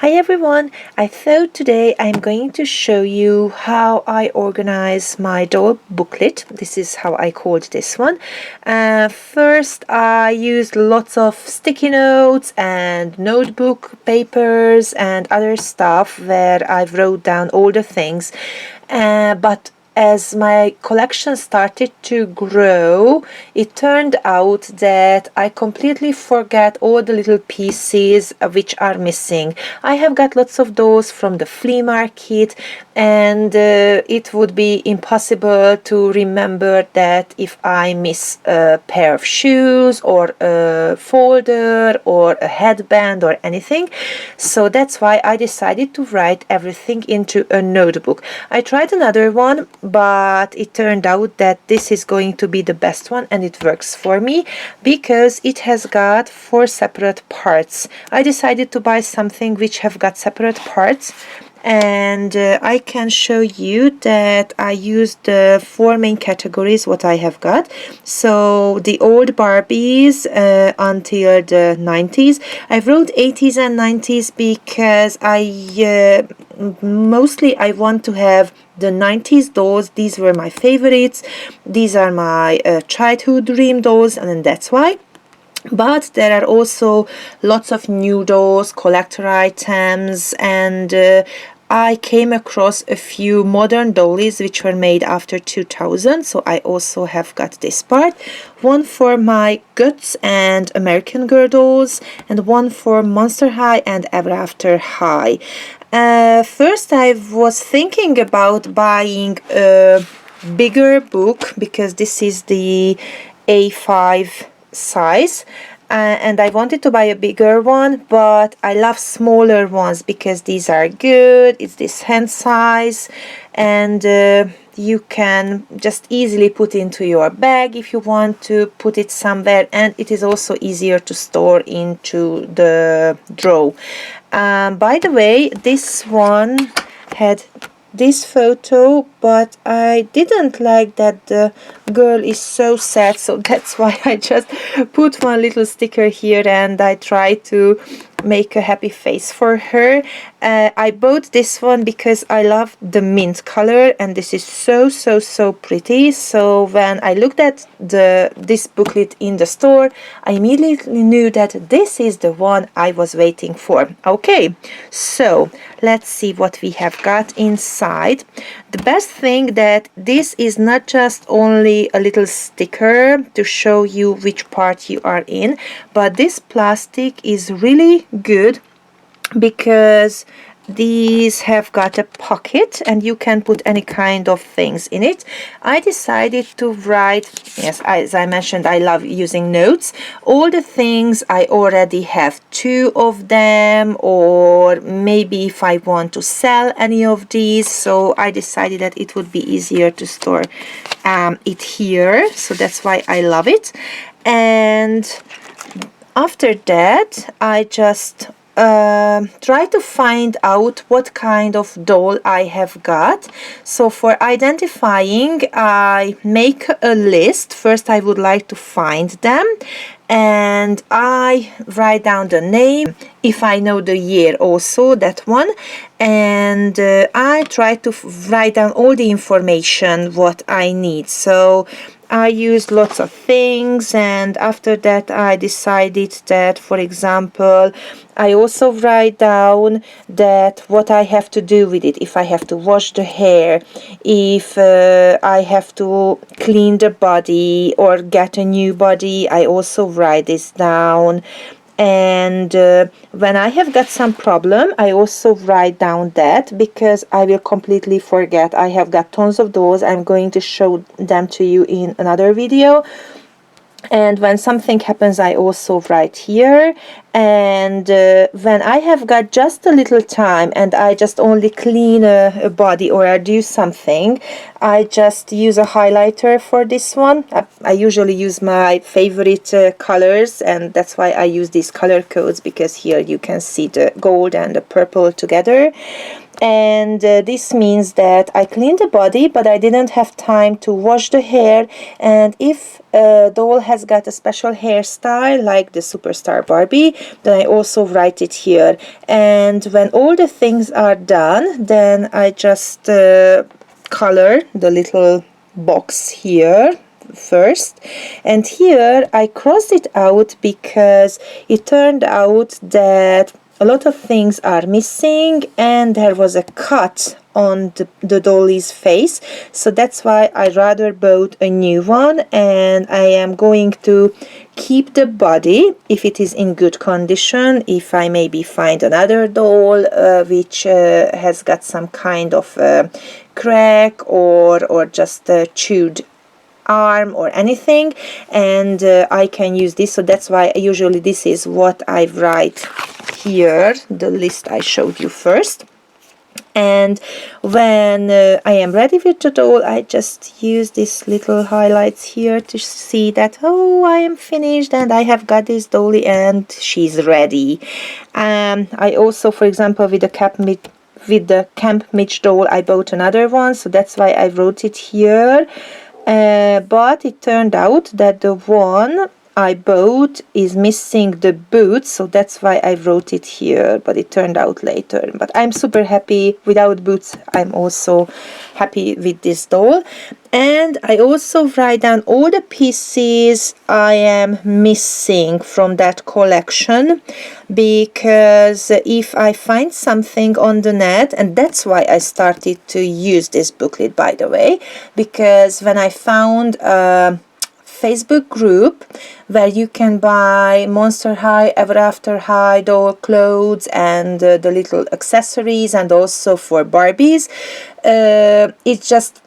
Hi everyone! I thought today I'm going to show you how I organize my doll booklet. This is how I called this one. First I used lots of sticky notes and notebook papers and other stuff where I wrote down all the things. But as my collection started to grow, it turned out that I completely forgot all the little pieces which are missing. I have got lots of those from the flea market, and it would be impossible to remember that if I miss a pair of shoes or a folder or a headband or anything. So that's why I decided to write everything into a notebook. I tried another one, but it turned out that this is going to be the best one, and it works for me because it has got 4 separate parts. I decided to buy something which have got separate parts, and I can show you that I used the 4 main categories what I have got. So the old Barbies until the 90s. I wrote 80s and 90s because mostly I want to have the 90s dolls. These were my favorites. These are my childhood dream dolls, and that's why. But there are also lots of new dolls, collector items, and I came across a few modern dollies which were made after 2000, so I also have got this part. One for my Guts and American Girl dolls, and one for Monster High and Ever After High. First I was thinking about buying a bigger book because this is the A5 size, and I wanted to buy a bigger one, but I love smaller ones because these are good. It's this hand size, and you can just easily put into your bag if you want to put it somewhere, and it is also easier to store into the drawer. By the way, this one had this photo, but I didn't like that the girl is so sad, so that's why I just put one little sticker here and I try to make a happy face for her. I bought this one because I love the mint color, and this is so pretty. So when I looked at this booklet in the store, I immediately knew that this is the one I was waiting for. Okay, so let's see what we have got inside. The best thing that this is not just only a little sticker to show you which part you are in, but this plastic is really good because these have got a pocket and you can put any kind of things in it. I decided to write, yes, as I mentioned, I love using notes. All the things I already have 2 of them, or maybe if I want to sell any of these, so I decided that it would be easier to store it here, so that's why I love it. And after that I just try to find out what kind of doll I have got. So for identifying, I make a list. First I would like to find them, and I write down the name, if I know the year also, that one, and I try to write down all the information what I need. So I used lots of things, and after that I decided that, for example, I also write down that what I have to do with it, if I have to wash the hair, if I have to clean the body or get a new body, I also write this down. And when I have got some problem, I also write down that, because I will completely forget. I have got tons of those. I'm going to show them to you in another video. And when something happens, I also write here. And when I have got just a little time and I just only clean a body or I do something, I just use a highlighter for this one. I usually use my favorite colors, and that's why I use these color codes, because here you can see the gold and the purple together. and this means that I cleaned the body, but I didn't have time to wash the hair. And if a doll has got a special hairstyle like the Superstar Barbie, then I also write it here. And when all the things are done, then I just color the little box here first, and here I crossed it out because it turned out that a lot of things are missing and there was a cut on the dolly's face, so that's why I rather bought a new one, and I am going to keep the body if it is in good condition. If I maybe find another doll which has got some kind of crack or just chewed arm or anything, and I can use this, so that's why usually this is what I write here, the list I showed you first. And when I am ready with the doll, I just use these little highlights here to see that, oh, I am finished and I have got this dolly and she's ready. I also, for example, with the Camp Mitch doll, I bought another one, so that's why I wrote it here. But it turned out that the one I bought is missing the boots, so that's why I wrote it here, but it turned out later. But I'm super happy without boots. I'm also happy with this doll. And I also write down all the pieces I am missing from that collection, because if I find something on the net, and that's why I started to use this booklet, by the way, because when I found Facebook group where you can buy Monster High, Ever After High doll clothes and the little accessories, and also for Barbies. It's just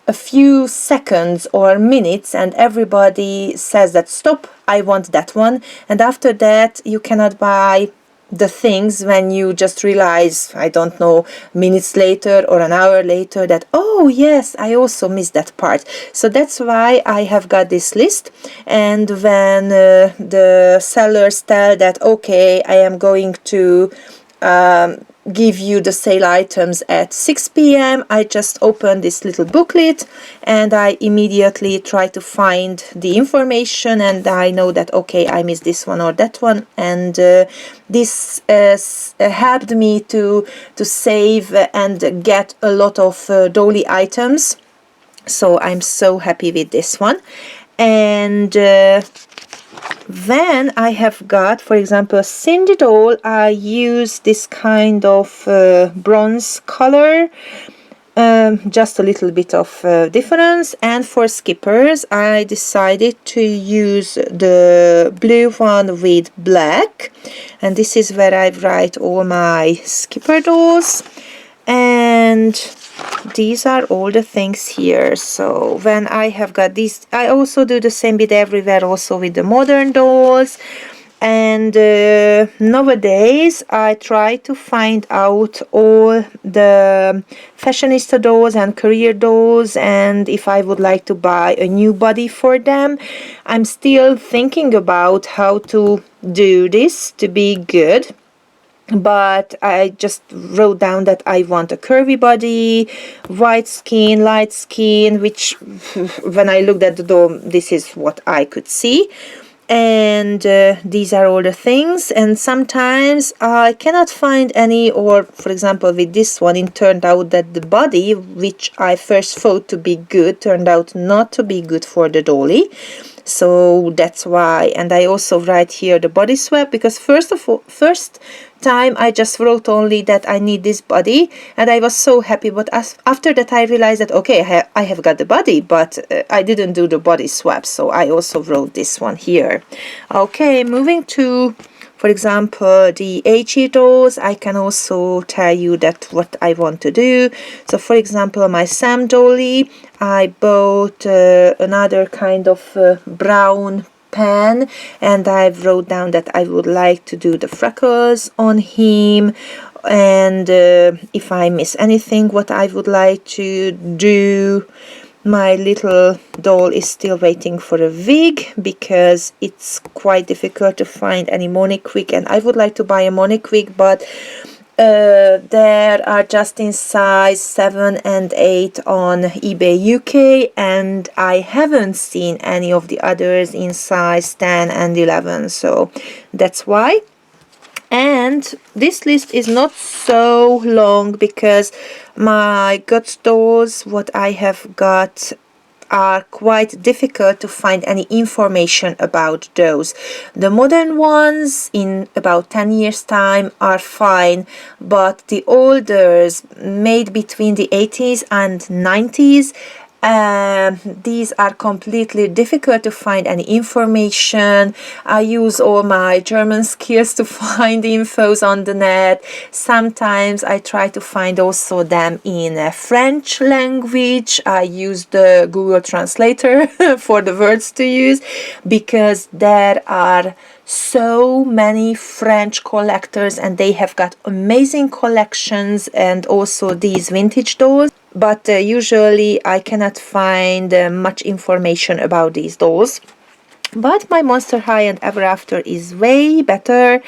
a few seconds or minutes and everybody says that stop, I want that one, and after that you cannot buy the things when you just realize, I don't know, minutes later or an hour later that, oh yes, I also missed that part. So that's why I have got this list, and when the sellers tell that, okay, I am going to give you the sale items at 6 p.m. I just open this little booklet and I immediately try to find the information, and I know that, okay, I missed this one or that one, and this helped me to save and get a lot of dolly items, so I'm so happy with this one. And then I have got, for example, Cindy doll, I use this kind of bronze color, just a little bit of difference. And for skippers, I decided to use the blue one with black, and this is where I write all my skipper dolls. And these are all the things here. So when I have got these, I also do the same bit everywhere, also with the modern dolls. And nowadays I try to find out all the fashionista dolls and career dolls, and if I would like to buy a new body for them. I'm still thinking about how to do this to be good, but I just wrote down that I want a curvy body, white skin, light skin, which when I looked at the doll, this is what I could see. And these are all the things, and sometimes I cannot find any, or for example with this one, it turned out that the body, which I first thought to be good, turned out not to be good for the dolly. So that's why. And I also write here the body swap, because first time I just wrote only that I need this body and I was so happy, but after that I realized that, okay, I have got the body, but I didn't do the body swap, so I also wrote this one here. Okay, moving to, for example, the HE dolls, I can also tell you that what I want to do. So for example, my Sam dolly, I bought another kind of brown pen, and I wrote down that I would like to do the freckles on him, and if I miss anything, what I would like to do. My little doll is still waiting for a wig because it's quite difficult to find any Monique wig, and I would like to buy a Monique wig, but There are just in size 7 and 8 on eBay UK, and I haven't seen any of the others in size 10 and 11, so that's why. And this list is not so long because my gut dolls, what I have got, are quite difficult to find any information about those. The modern ones in about 10 years time are fine, but the olders made between the 80s and 90s, these are completely difficult to find any information. I use all my German skills to find infos on the net. Sometimes I try to find also them in a French language. I use the Google Translator for the words to use, because there are so many French collectors and they have got amazing collections, and also these vintage dolls. But usually I cannot find much information about these dolls. But my Monster High and Ever After is way better.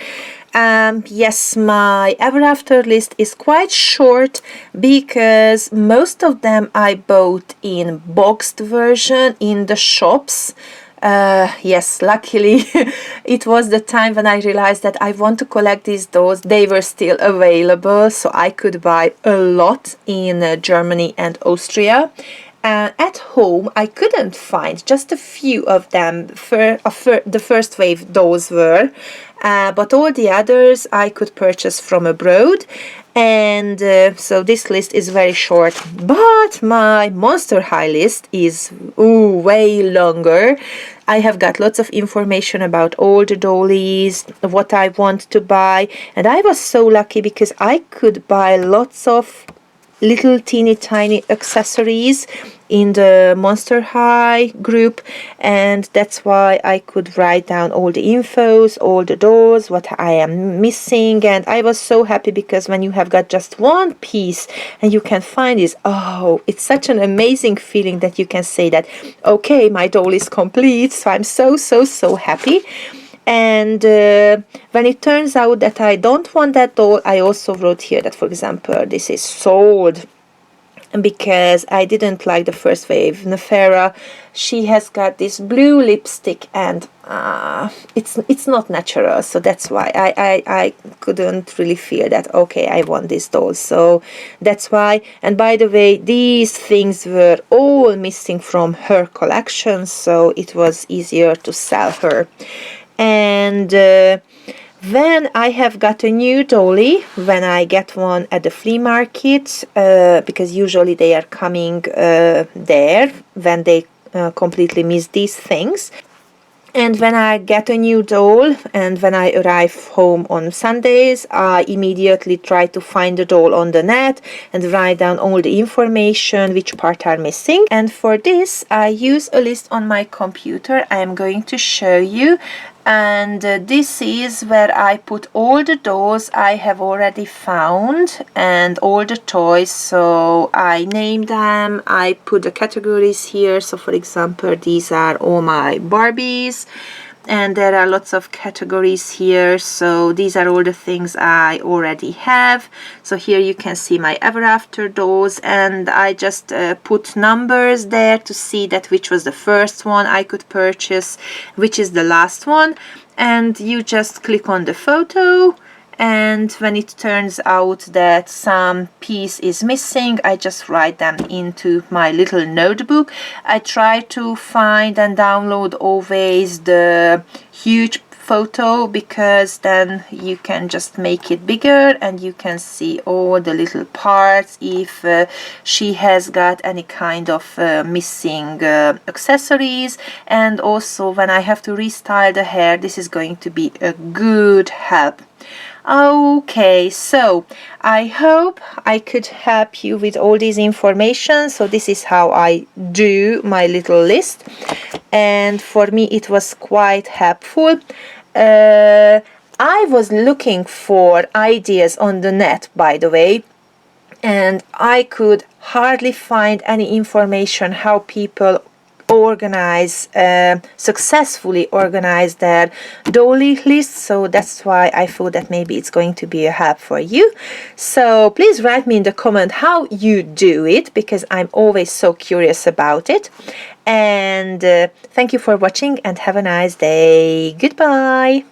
Yes, my Ever After list is quite short because most of them I bought in boxed version in the shops. Yes, luckily it was the time when I realized that I want to collect these dolls. They were still available, so I could buy a lot in Germany and Austria. At home, I couldn't find, just a few of them. The first wave dolls were, but all the others I could purchase from abroad. And so this list is very short, but my Monster High list is way longer. I have got lots of information about all the dollies, what I want to buy, and I was so lucky because I could buy lots of little teeny tiny accessories in the Monster High group, and that's why I could write down all the infos, all the dolls, what I am missing. And I was so happy because when you have got just one piece and you can find this, it's such an amazing feeling that you can say that, okay, my doll is complete. So I'm so happy. And when it turns out that I don't want that doll, I also wrote here that, for example, this is sold because I didn't like the first wave. Nefera, she has got this blue lipstick and it's not natural, so that's why I couldn't really feel that, okay, I want this doll, so that's why. And by the way, these things were all missing from her collection, so it was easier to sell her. And when I have got a new dolly, when I get one at the flea market, because usually they are coming there when they completely miss these things. And when I get a new doll and when I arrive home on Sundays, I immediately try to find the doll on the net and write down all the information, which part are missing. And for this, I use a list on my computer. I am going to show you. And this is where I put all the dolls I have already found and all the toys. So I name them, I put the categories here. So for example, these are all my Barbies, and there are lots of categories here. So these are all the things I already have. So here you can see my Ever After dolls, and I just put numbers there to see that which was the first one I could purchase, which is the last one. And you just click on the photo, and when it turns out that some piece is missing, I just write them into my little notebook. I try to find and download always the huge photo, because then you can just make it bigger and you can see all the little parts if she has got any kind of missing accessories. And also when I have to restyle the hair, this is going to be a good help. Okay, so I hope I could help you with all this information. So this is how I do my little list, and for me it was quite helpful. I was looking for ideas on the net, by the way, and I could hardly find any information how people successfully organize their dolly list. So that's why I thought that maybe it's going to be a help for you. So please write me in the comment how you do it, because I'm always so curious about it. And thank you for watching and have a nice day. Goodbye.